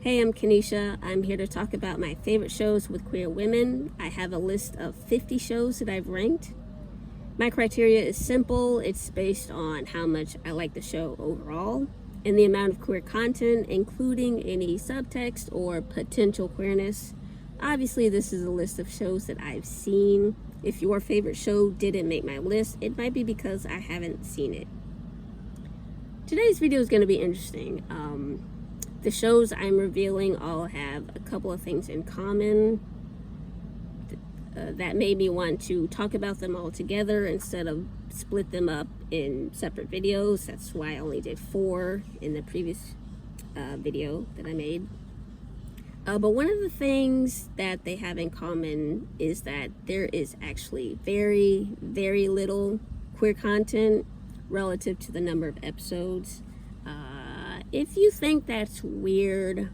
Hey, I'm Kanisha. I'm here to talk about my favorite shows with queer women. I have a list of 50 shows that I've ranked. My criteria is simple. It's based on how much I like the show overall and the amount of queer content, including any subtext or potential queerness. Obviously, this is a list of shows that I've seen. If your favorite show didn't make my list, it might be because I haven't seen it. Today's video is going to be interesting. The shows I'm revealing all have a couple of things in common that made me want to talk about them all together instead of split them up in separate videos. That's why I only did 4 in the previous video that I made. But one of the things that they have in common is that there is actually very, very little queer content relative to the number of episodes. If you think that's weird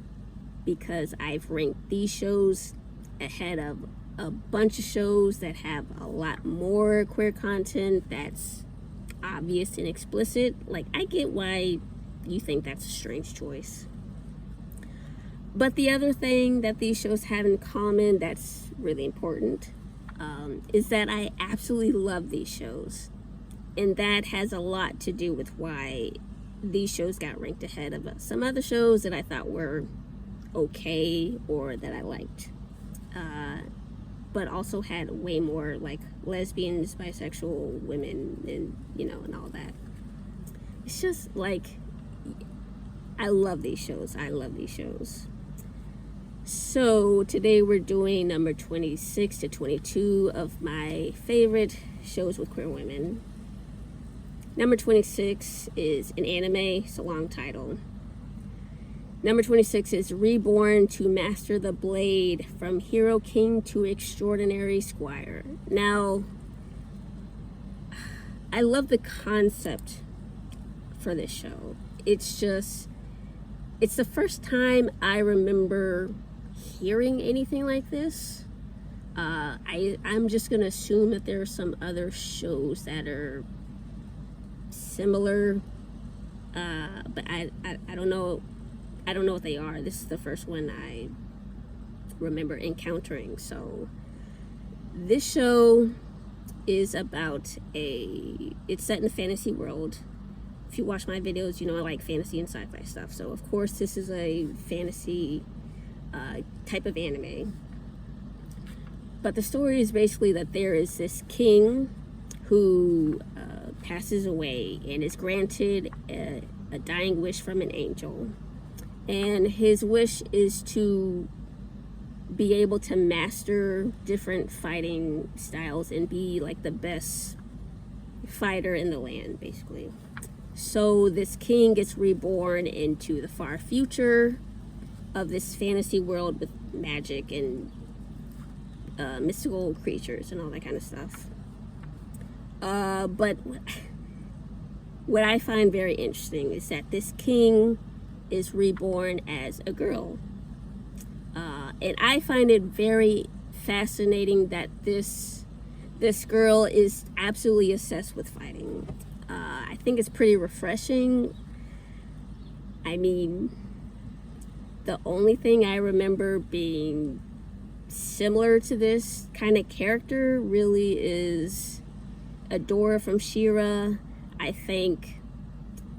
because I've ranked these shows ahead of a bunch of shows that have a lot more queer content that's obvious and explicit, like, I get why you think that's a strange choice. But the other thing that these shows have in common that's really important is that I absolutely love these shows. And that has a lot to do with why these shows got ranked ahead of some other shows that I thought were okay or that I liked. But also had way more like lesbians, bisexual women, and all that. It's just like, I love these shows. I love these shows. So today we're doing number 26 to 22 of my favorite shows with queer women. Number 26 is an anime. It's a long title. Number 26 is Reborn to Master the Blade, from Hero King to Extraordinary Squire. Now, I love the concept for this show. It's the first time I remember hearing anything like this. I'm just gonna assume that there are some other shows that are similar, but I don't know. I don't know what they are. This is the first one I remember encountering. So this show is about it's set in a fantasy world. If you watch my videos, you know I like fantasy and sci-fi stuff. So of course this is a fantasy type of anime. But the story is basically that there is this king who passes away and is granted a dying wish from an angel. And his wish is to be able to master different fighting styles and be like the best fighter in the land, basically. So this king gets reborn into the far future of this fantasy world with magic and mystical creatures and all that kind of stuff. But what I find very interesting is that this king is reborn as a girl. And I find it very fascinating that this girl is absolutely obsessed with fighting. I think it's pretty refreshing. I mean, the only thing I remember being similar to this kind of character really is Adora from She-Ra. I think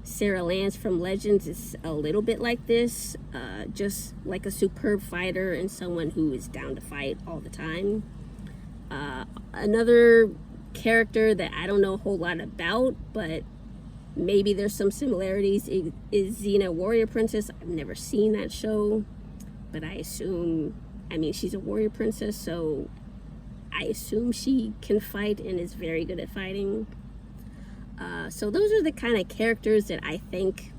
Sarah Lance from Legends is a little bit like this, just like a superb fighter and someone who is down to fight all the time. Another character that I don't know a whole lot about, but maybe there's some similarities, is Xena Warrior Princess. I've never seen that show, but she's a warrior princess, so I assume she can fight and is very good at fighting. So those are the kind of characters that I think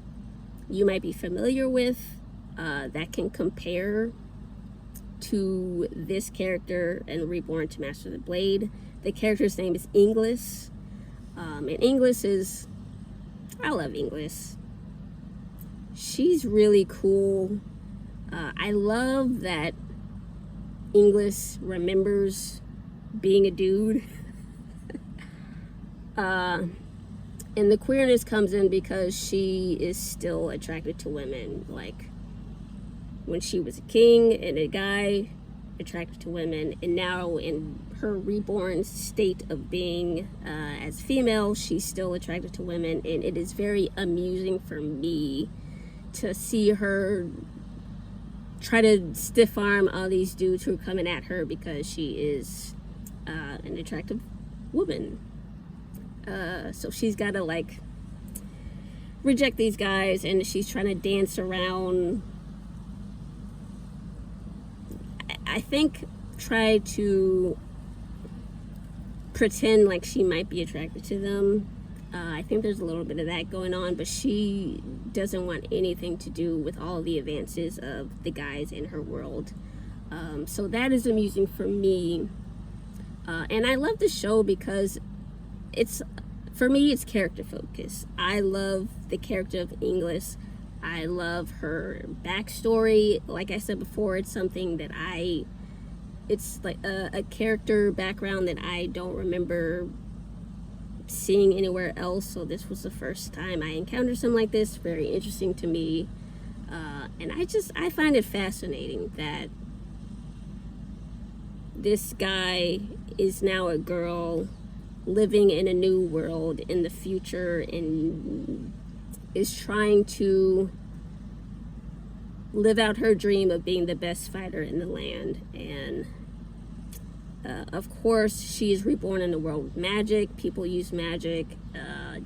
you might be familiar with that can compare to this character and Reborn to Master the Blade. The character's name is Inglis. And Inglis is... I love Inglis. She's really cool. I love that Inglis remembers being a dude. And the queerness comes in because she is still attracted to women, like when she was a king and a guy, attracted to women, and now in her reborn state of being as female, she's still attracted to women. And it is very amusing for me to see her try to stiff arm all these dudes who are coming at her because she is an attractive woman. So she's got to like reject these guys, and she's trying to dance around, I think, try to pretend like she might be attracted to them. I think there's a little bit of that going on, but she doesn't want anything to do with all the advances of the guys in her world. So that is amusing for me. And I love the show because for me, it's character focused. I love the character of English. I love her backstory. Like I said before, it's something that it's like a character background that I don't remember seeing anywhere else. So this was the first time I encountered something like this. Very interesting to me. And I find it fascinating that this guy is now a girl living in a new world in the future and is trying to live out her dream of being the best fighter in the land. And of course, she is reborn in the world of magic. People use magic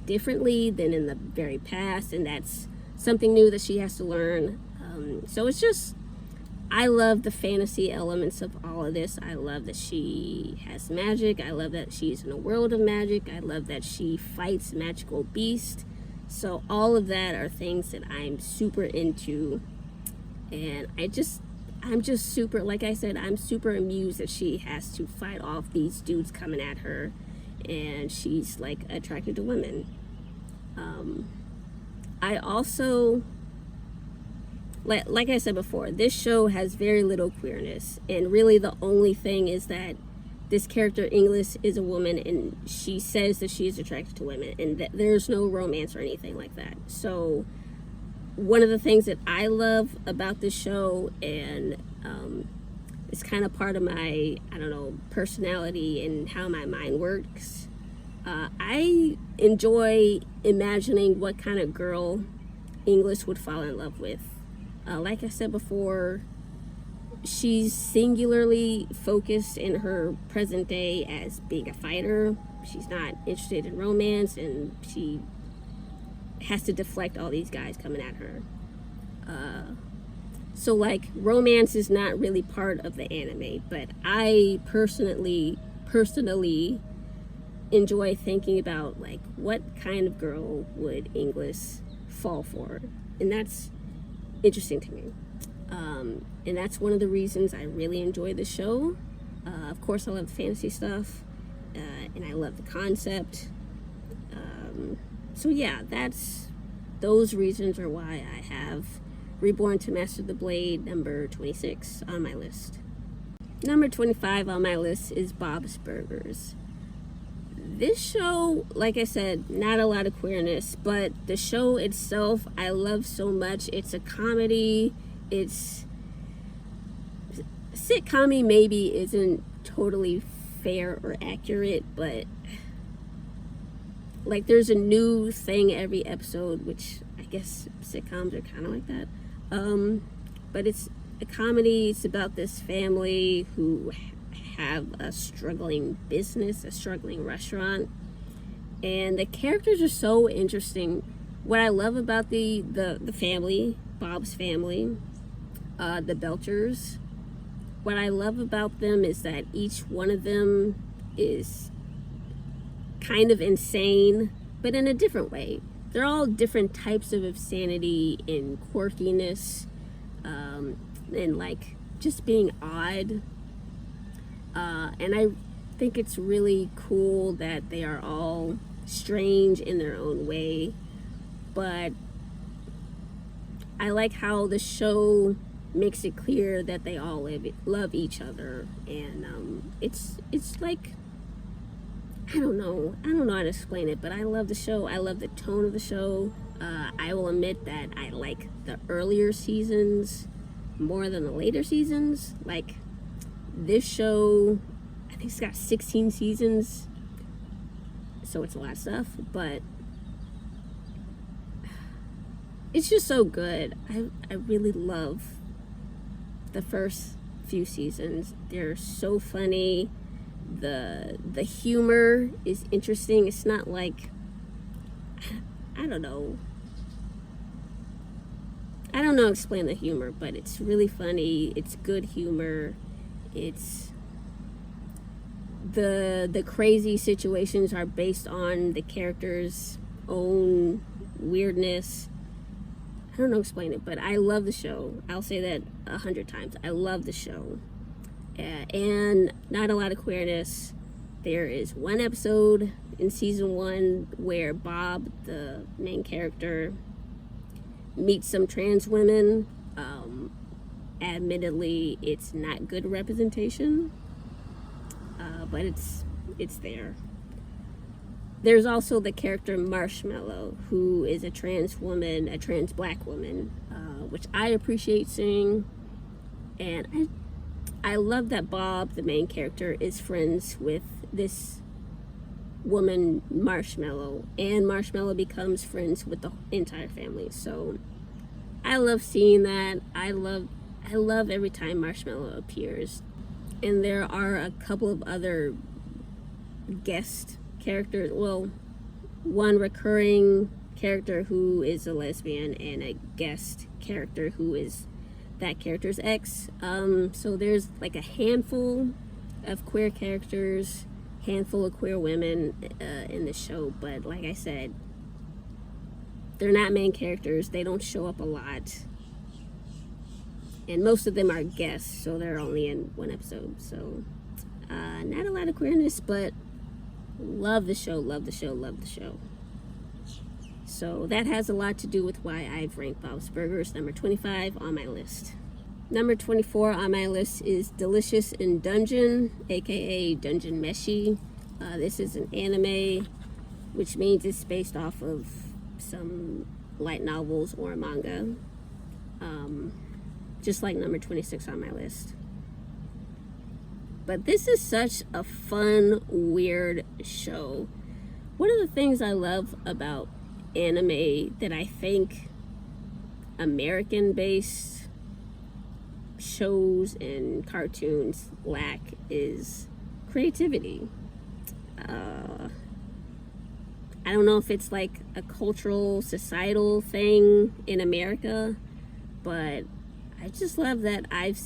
differently than in the very past, and that's something new that she has to learn. So it's just, I love the fantasy elements of all of this. I love that she has magic. I love that she's in a world of magic. I love that she fights magical beasts. So all of that are things that I'm super into. And I'm just super, like I said, I'm super amused that she has to fight off these dudes coming at her. And she's like attracted to women. I also, like I said before, this show has very little queerness, and really the only thing is that this character English is a woman, and she says that she is attracted to women, and that there's no romance or anything like that. So one of the things that I love about this show, and it's kind of part of my, I don't know, personality and how my mind works, I enjoy imagining what kind of girl English would fall in love with. Like I said before, she's singularly focused in her present day as being a fighter. She's not interested in romance, and she has to deflect all these guys coming at her. So like, romance is not really part of the anime, but I personally enjoy thinking about like what kind of girl would English fall for, and that's interesting to me. And that's one of the reasons I really enjoy the show. Of course, I love the fantasy stuff, and I love the concept. So yeah, those reasons are why I have Reborn to Master the Blade number 26 on my list. Number 25 on my list is Bob's Burgers. This show, like I said, not a lot of queerness, but the show itself I love so much. It's a comedy. It's sitcom-y, maybe isn't totally fair or accurate, but like there's a new thing every episode, which I guess sitcoms are kind of like that. But it's a comedy. It's about this family who have a struggling business, a struggling restaurant, and the characters are so interesting. What I love about the family, Bob's family, the Belchers, what I love about them is that each one of them is kind of insane, but in a different way. They're all different types of insanity and quirkiness, and like just being odd. And I think it's really cool that they are all strange in their own way, but I like how the show makes it clear that they all love each other, and it's like, I don't know how to explain it, but I love the show. I love the tone of the show. I will admit that I like the earlier seasons more than the later seasons. Like, this show, I think it's got 16 seasons, so it's a lot of stuff, but it's just so good. I really love the first few seasons. They're so funny. The humor is interesting. It's not like, I don't know explain the humor, but it's really funny. It's good humor. It's the crazy situations are based on the characters' own weirdness. I don't know explain it, but I love the show. I'll say that 100 times. I love the show. And not a lot of queerness. There is one episode in season 1 where Bob, the main character, meets some trans women. Admittedly, it's not good representation, but it's there. There's also the character Marshmallow, who is a trans woman, a trans black woman, which I appreciate seeing. And I love that Bob, the main character, is friends with this woman, Marshmallow, and Marshmallow becomes friends with the entire family. So I love seeing that. I love every time Marshmallow appears. And there are a couple of other guest characters. Well, one recurring character who is a lesbian and a guest character who is that character's ex. So there's like a handful of queer characters, handful of queer women in the show, but like I said, they're not main characters. They don't show up a lot, and most of them are guests, so they're only in one episode. So not a lot of queerness, but love the show. So that has a lot to do with why I've ranked Bob's Burgers number 25 on my list. Number 24 on my list is Delicious in Dungeon, aka Dungeon Meshi. This is an anime, which means it's based off of some light novels or manga, just like number 26 on my list. But this is such a fun, weird show. One of the things I love about anime that I think American-based shows and cartoons lack is creativity. I don't know if it's like a cultural, societal thing in America, but I just love that I've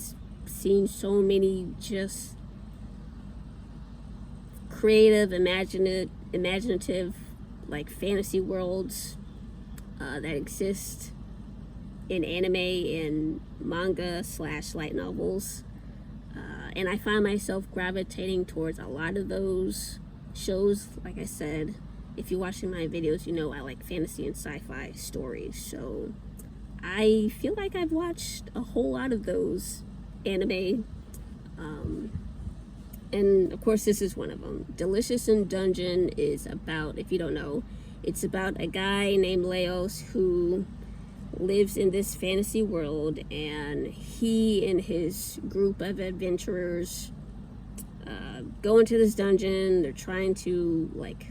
seen so many just creative, imaginative, like fantasy worlds that exist in anime and manga / light novels. And I find myself gravitating towards a lot of those shows. Like I said, if you're watching my videos, you know I like fantasy and sci-fi stories. So I feel like I've watched a whole lot of those anime. And of course, this is one of them. Delicious in Dungeon is about, if you don't know, it's about a guy named Leos who lives in this fantasy world, and he and his group of adventurers go into this dungeon. They're trying to like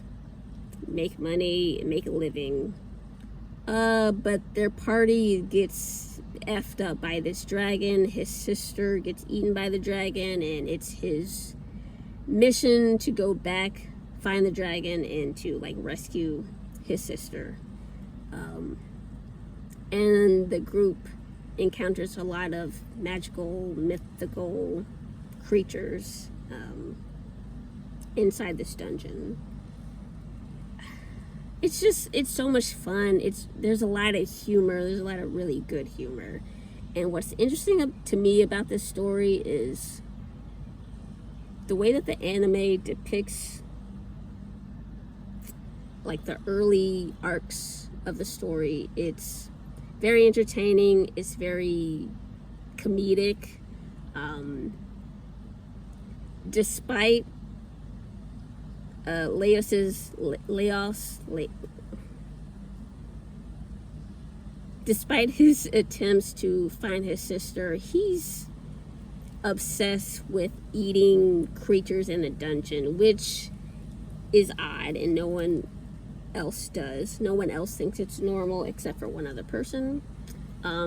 make money and make a living, but their party gets effed up by this dragon. His sister gets eaten by the dragon, and it's his mission to go back, find the dragon, and to like rescue his sister. And the group encounters a lot of magical, mythical creatures inside this dungeon. It's so much fun. There's a lot of humor. There's a lot of really good humor. And what's interesting to me about this story is the way that the anime depicts like the early arcs of the story. It's very entertaining. It's very comedic. Despite despite his attempts to find his sister, he's obsessed with eating creatures in a dungeon, which is odd, and no one else does. No one else thinks it's normal except for one other person.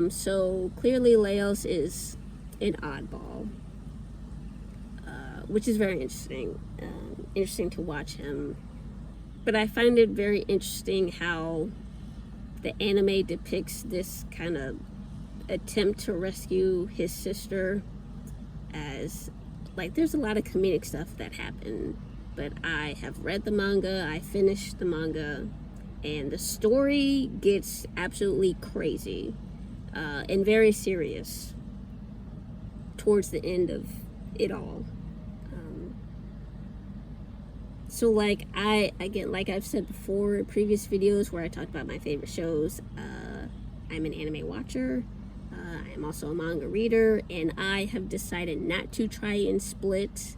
So clearly Leos is an oddball, which is very interesting. Interesting to watch him. But I find it very interesting how the anime depicts this kind of attempt to rescue his sister as, like, there's a lot of comedic stuff that happened, but I have read the manga, I finished the manga, and the story gets absolutely crazy and very serious towards the end of it all. So like like I've said before in previous videos where I talked about my favorite shows, I'm an anime watcher, I am also a manga reader, and I have decided not to try and split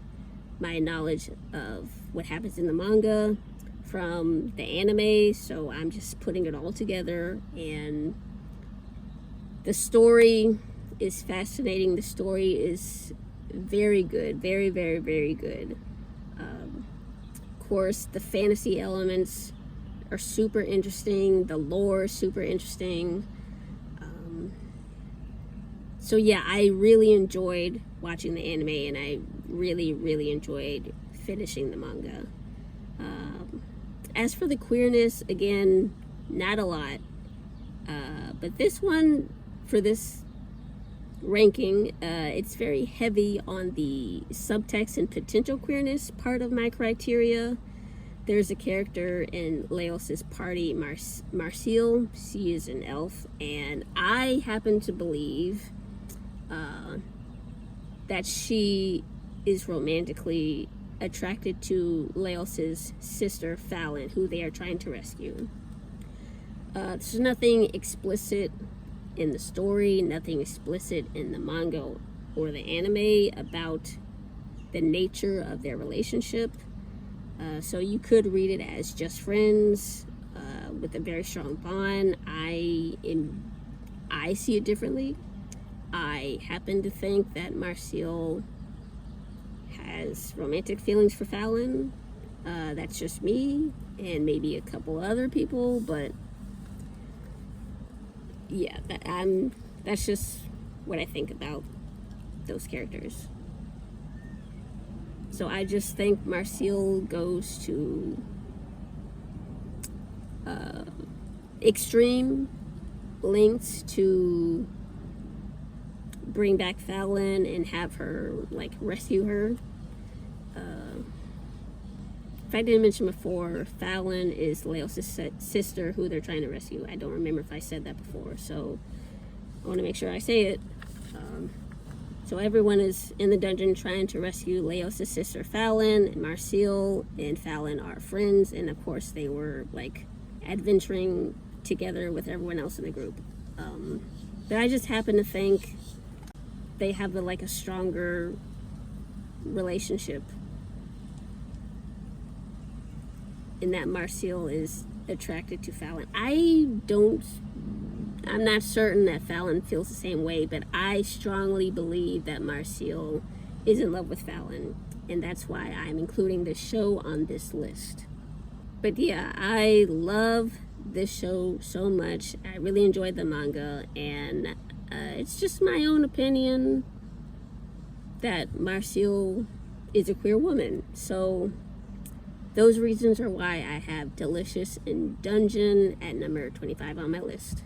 my knowledge of what happens in the manga from the anime, so I'm just putting it all together. And the story is fascinating. The story is very good, very, very, very good. Of course, the fantasy elements are super interesting. The lore is super interesting. So yeah, I really enjoyed watching the anime, and I really, really enjoyed finishing the manga. As for the queerness, again, not a lot. But this one, for this ranking, it's very heavy on the subtext and potential queerness part of my criteria. There's a character in Leos's party, Marcille. She is an elf, and I happen to believe that she is romantically attracted to Leos's sister, Fallon, who they are trying to rescue. There's nothing explicit in the story, nothing explicit in the manga or the anime about the nature of their relationship. So you could read it as just friends with a very strong bond. I see it differently. I happen to think that Marcille has romantic feelings for Fallon. That's just me and maybe a couple other people, but yeah, that's just what I think about those characters. So I just think Marcille goes to extreme lengths to bring back Fallon and have her, like, rescue her. If I didn't mention before, Fallon is Leos' sister who they're trying to rescue. I don't remember if I said that before, so I want to make sure I say it. So everyone is in the dungeon trying to rescue Leos' sister Fallon, and Marcille and Fallon are friends, and of course they were, like, adventuring together with everyone else in the group. But I just happen to think they have a stronger relationship in that Marcille is attracted to Fallon. I'm not certain that Fallon feels the same way, but I strongly believe that Marcille is in love with Fallon, and that's why I'm including this show on this list. But yeah, I love this show so much. I really enjoyed the manga, and it's just my own opinion that Marcille is a queer woman. So those reasons are why I have Delicious in Dungeon at number 25 on my list.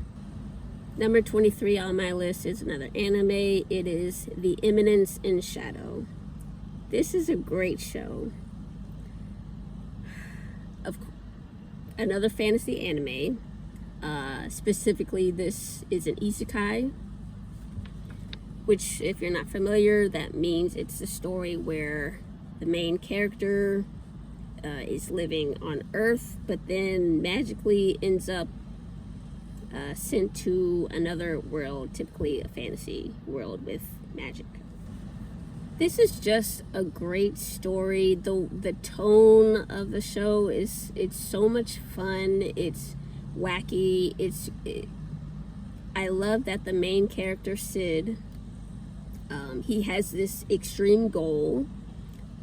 Number 23 on my list is another anime. It is The Eminence in Shadow. This is a great show. Another fantasy anime. Specifically, this is an isekai, which, if you're not familiar, that means it's a story where the main character is living on Earth, but then magically ends up sent to another world, typically a fantasy world with magic. This is just a great story. The tone of the show it's so much fun. It's wacky. I love that the main character, Sid, he has this extreme goal.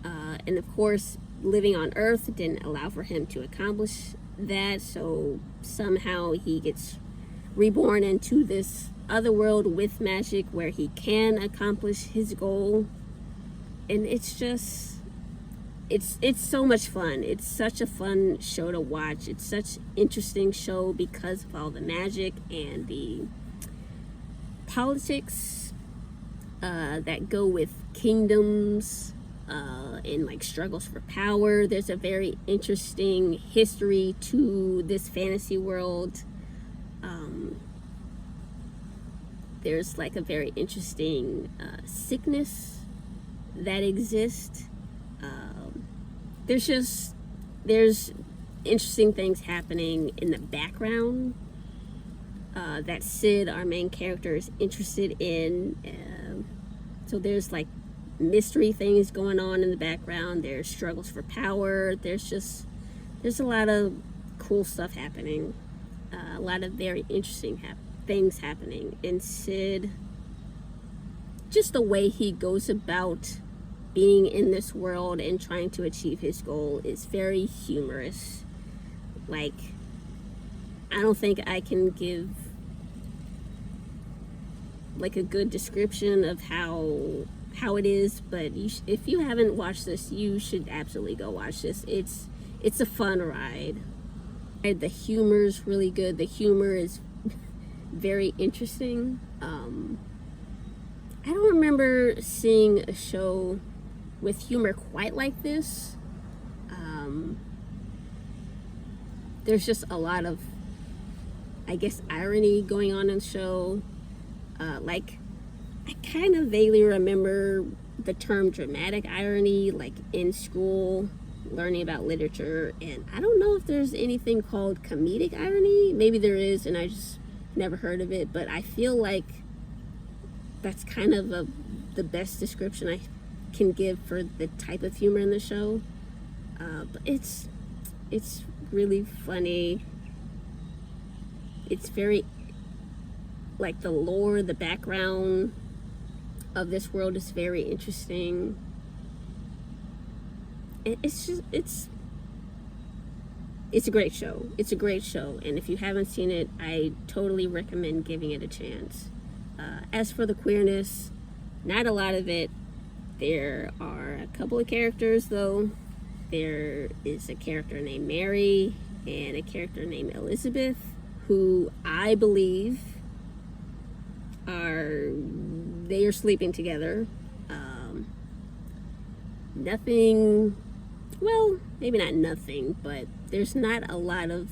And of course, living on Earth didn't allow for him to accomplish that. So somehow he gets reborn into this other world with magic where he can accomplish his goal. And it's just, it's so much fun. It's such a fun show to watch. It's such an interesting show because of all the magic and the politics that go with kingdoms and like struggles for power. There's a very interesting history to this fantasy world. There's like a very interesting sickness that exists. There's interesting things happening in the background that Sid, our main character, is interested in. So there's like mystery things going on in the background. There's struggles for power. There's a lot of cool stuff happening. A lot of very interesting things happening. And Sid, just the way he goes about being in this world and trying to achieve his goal is very humorous. Like, I don't think I can give like a good description of how it is, but if you haven't watched this, you should absolutely go watch this. It's a fun ride. The humor's really good. The humor is very interesting. I don't remember seeing a show with humor quite like this. There's just a lot of, I guess, irony going on in the show. Like, I kind of vaguely remember the term dramatic irony, like in school, learning about literature, and I don't know if there's anything called comedic irony. Maybe there is, and I just never heard of it, but I feel like that's kind of the best description I can give for the type of humor in the show. But it's really funny. It's very, like, the lore, the background of this world is very interesting. It's a great show. It's a great show, and if you haven't seen it, I totally recommend giving it a chance. As for the queerness, not a lot of it. There are a couple of characters, though. There is a character named Mary and a character named Elizabeth, who I believe they are sleeping together. Nothing, well, maybe not nothing, but there's not a lot of,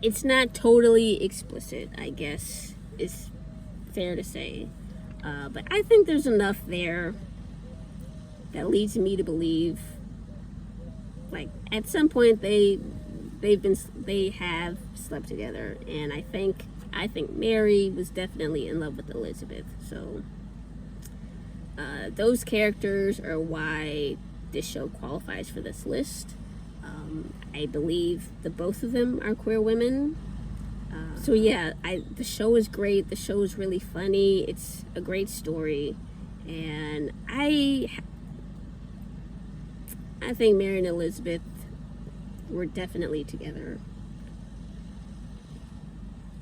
it's not totally explicit, I guess is fair to say. But I think there's enough there that leads me to believe, like, at some point they have slept together, and I think Mary was definitely in love with Elizabeth. So those characters are why this show qualifies for this list. I believe both of them are queer women. So yeah, the show is great. The show is really funny. It's a great story, and I think Mary and Elizabeth were definitely together.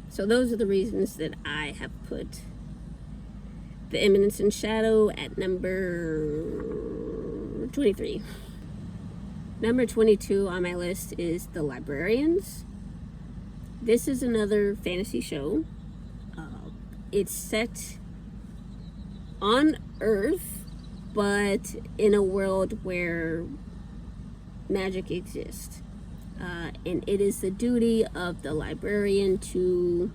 So those are the reasons that I have put The Eminence in Shadow at number 23. Number 22 on my list is The Librarians. This is another fantasy show. It's set on Earth, but in a world where magic exists. And it is the duty of the librarian to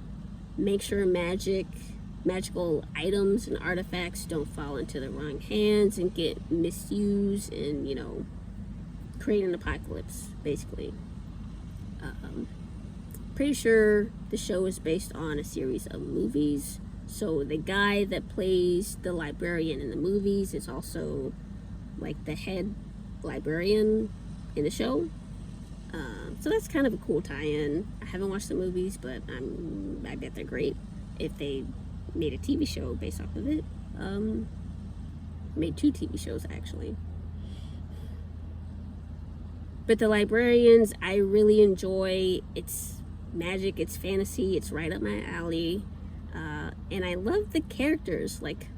make sure magical items and artifacts don't fall into the wrong hands and get misused and, create an apocalypse, basically. Pretty sure the show is based on a series of movies. So the guy that plays the librarian in the movies is also like the head librarian in the show. So that's kind of a cool tie-in. I haven't watched the movies, but I bet they're great. If they made a TV show based off of it, made 2 TV shows actually. But The Librarians, I really enjoy. It's magic, it's fantasy, it's right up my alley, and I love the characters. Like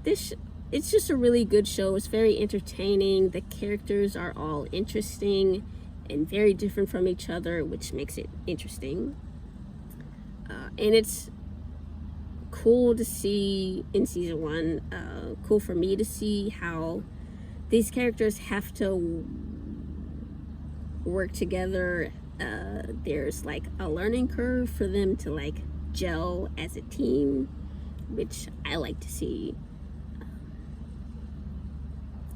this, it's just a really good show. It's very entertaining. The characters are all interesting and very different from each other, which makes it interesting. And it's cool to see in season 1, cool for me to see how these characters have to work together. There's like a learning curve for them to like gel as a team, which I like to see.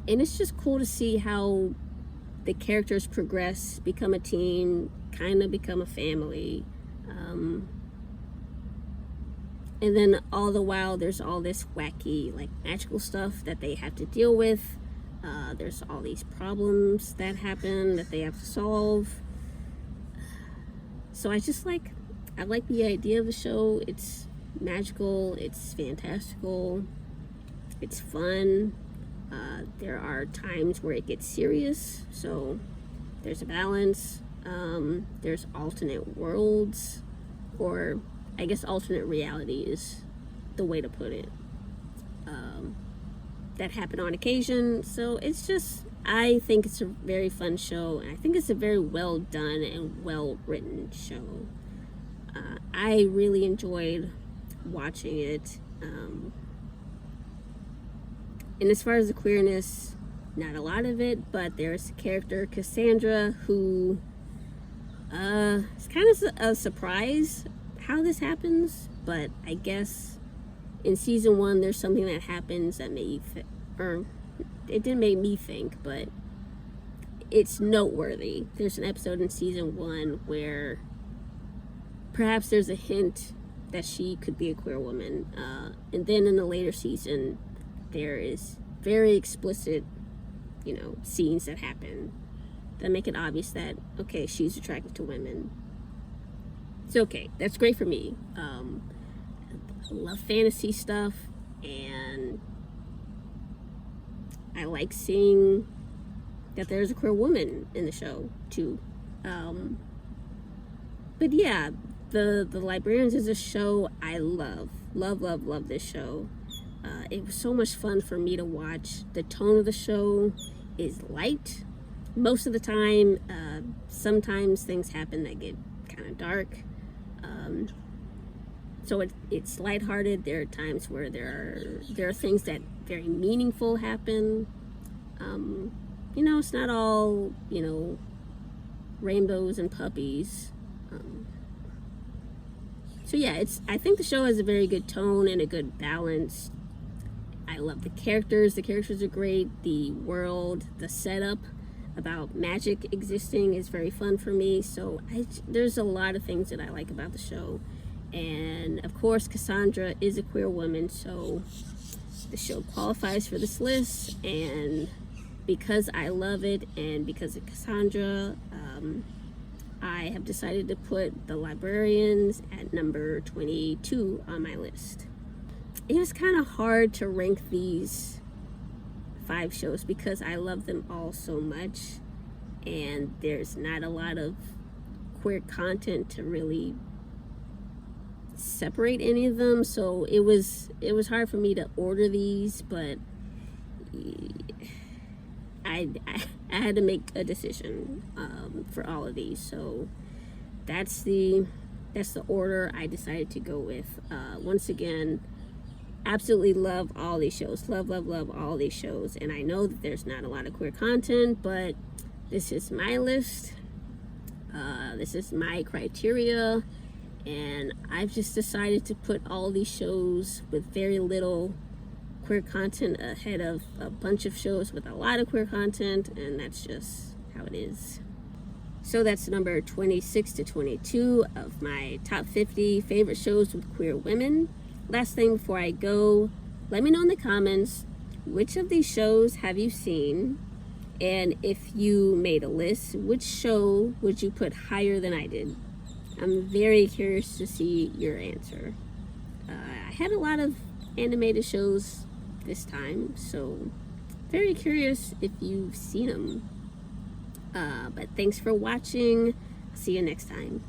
And it's just cool to see how the characters progress, become a team, kind of become a family. And then all the while there's all this wacky like magical stuff that they have to deal with. There's all these problems that happen that they have to solve. So I like the idea of the show. It's magical, it's fantastical, it's fun. There are times where it gets serious, so there's a balance. There's alternate worlds, or I guess alternate reality is the way to put it, that happen on occasion. So it's just, I think it's a very fun show, and I think it's a very well done and well written show. I really enjoyed watching it. And as far as the queerness, not a lot of it, but there's a character, Cassandra, who it's kind of a surprise how this happens, but I guess in season 1 there's something that happens that made you or it didn't make me think, but it's noteworthy. There's an episode in season 1 where perhaps there's a hint that she could be a queer woman, and then in the later season there is very explicit, scenes that happen that make it obvious that, okay, she's attracted to women. It's okay. That's great for me. I love fantasy stuff, and I like seeing that there's a queer woman in the show too. But yeah, the Librarians is a show I love this show. It was so much fun for me to watch. The tone of the show is light most of the time. Sometimes things happen that get kind of dark, so it's lighthearted. There are times where there are things that very meaningful happen. It's not all rainbows and puppies. So yeah, I think the show has a very good tone and a good balance. I love the characters. The characters are great. The world, the setup about magic existing is very fun for me. So there's a lot of things that I like about the show. And of course, Cassandra is a queer woman, so the show qualifies for this list. And because I love it and because of Cassandra, I have decided to put The Librarians at number 22 on my list. It was kind of hard to rank these 5 shows because I love them all so much, and there's not a lot of queer content to really separate any of them. So it was hard for me to order these, but I had to make a decision for all of these. So that's the order I decided to go with. Once again, absolutely love all these shows. Love all these shows. And I know that there's not a lot of queer content, but this is my list. This is my criteria. And I've just decided to put all these shows with very little queer content ahead of a bunch of shows with a lot of queer content, and that's just how it is. So that's number 26 to 22 of my top 50 favorite shows with queer women. Last thing before I go, let me know in the comments, which of these shows have you seen, And if you made a list, which show would you put higher than I did? I'm very curious to see your answer. I had a lot of animated shows this time, so very curious if you've seen them. But thanks for watching. See you next time.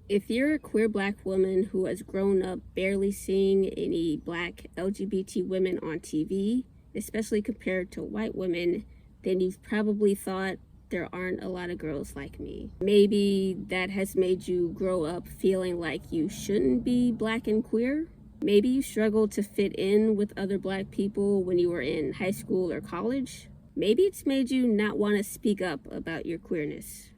If you're a queer black woman who has grown up barely seeing any black LGBT women on TV, especially compared to white women, then you've probably thought there aren't a lot of girls like me. Maybe that has made you grow up feeling like you shouldn't be black and queer. Maybe you struggled to fit in with other black people when you were in high school or college. Maybe it's made you not want to speak up about your queerness.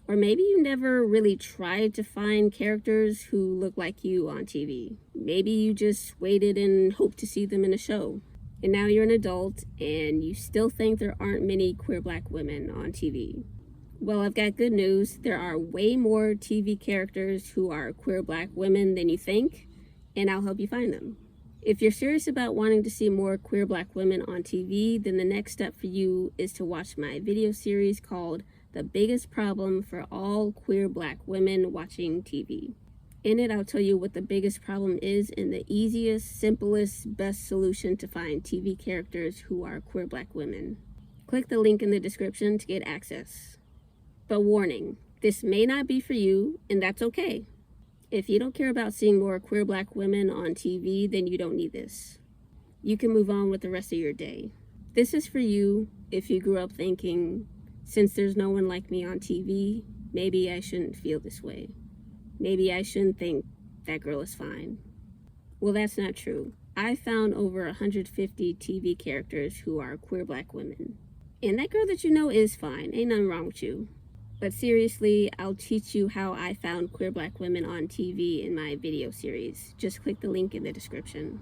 Or maybe you never really tried to find characters who look like you on TV. Maybe you just waited and hoped to see them in a show. And now you're an adult and you still think there aren't many queer black women on TV. Well, I've got good news. There are way more TV characters who are queer black women than you think, and I'll help you find them. If you're serious about wanting to see more queer black women on TV, then the next step for you is to watch my video series called The Biggest Problem for All Queer Black Women Watching TV. In it, I'll tell you what the biggest problem is and the easiest, simplest, best solution to find TV characters who are queer black women. Click the link in the description to get access. But warning, this may not be for you, and that's okay. If you don't care about seeing more queer black women on TV, then you don't need this. You can move on with the rest of your day. This is for you if you grew up thinking, since there's no one like me on TV, maybe I shouldn't feel this way. Maybe I shouldn't think that girl is fine. Well, that's not true. I found over 150 TV characters who are queer black women. And that girl that you know is fine. Ain't nothing wrong with you. But seriously, I'll teach you how I found queer black women on TV in my video series. Just click the link in the description.